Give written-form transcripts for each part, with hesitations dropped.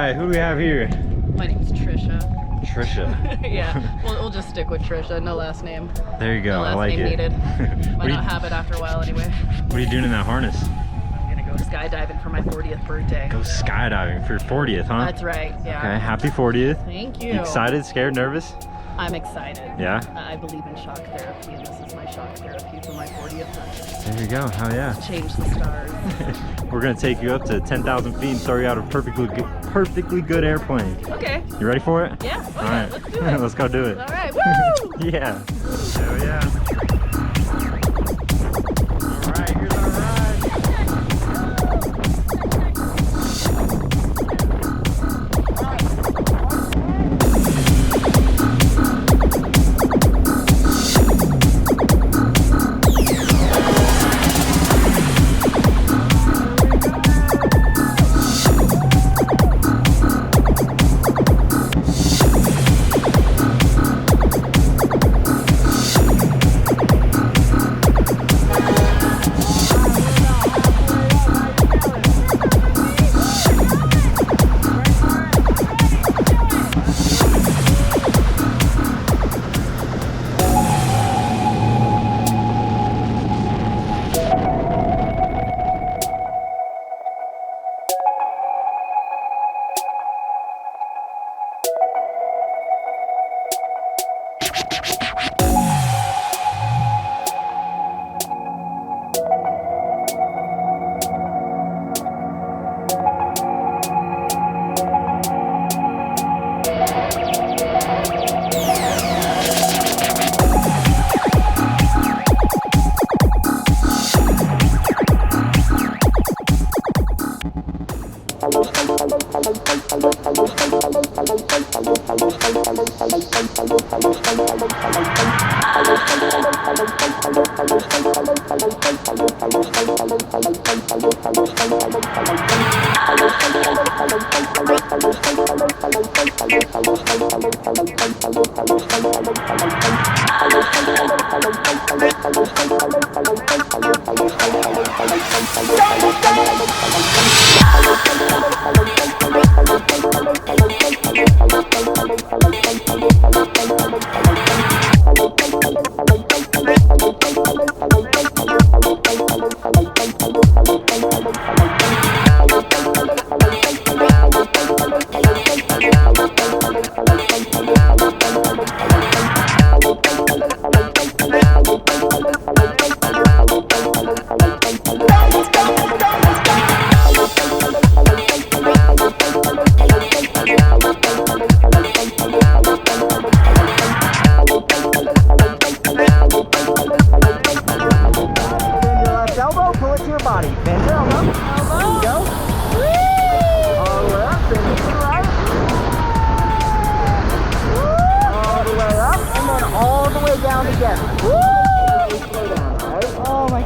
right, who do we have here? My name's Trisha. Trisha. Yeah, we'll just stick with Trisha. No last name. There you go. No last I like name it. needed. Might not have it after a while anyway. What are you doing in that harness? I'm gonna go skydiving for my 40th birthday. Go skydiving for your 40th, huh? That's right. Yeah. Okay, happy 40th. Thank you. Excited, scared, nervous? I'm excited. Yeah? I believe in shock therapy, and this is my shock therapy for my 40th birthday. There you go. Hell yeah. Change the stars. We're gonna take you up to 10,000 feet and throw you out of a perfectly good airplane. Okay. You ready for it? Yeah. All right. Let's do it. Let's go do it. All right. Woo! Yeah. Hell yeah. All right, here's our ride.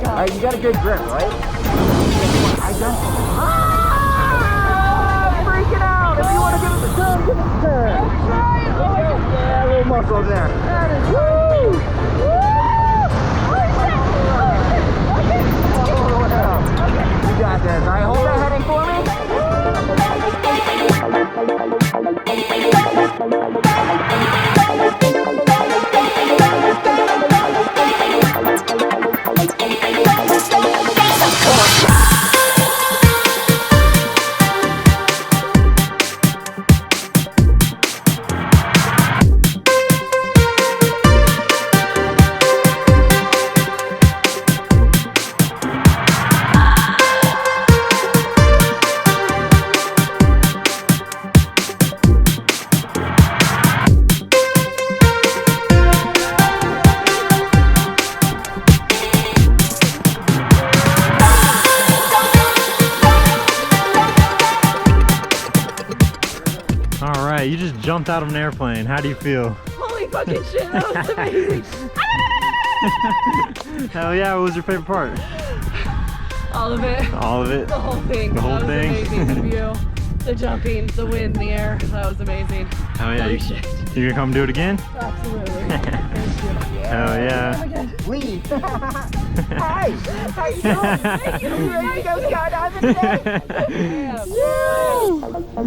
Alright, you got a good grip, right? I don't. Freaking out! If you want to give it a turn, give it a turn. Yeah, a little muscle there. That is woo! You got this. Alright, hold that heading for me. You just jumped out of an airplane. How do you feel? Holy fucking shit, that was amazing. Hell yeah, what was your favorite part? All of it. All of it? The whole thing. The whole that was thing? Amazing. The view, the jumping, the wind, the air. That was amazing. Hell yeah. Holy shit. You gonna come do it again? Absolutely. Thank you. Hell yeah. Leave. Hi. How you doing? You ready to go skydiving today? Yeah. Woo!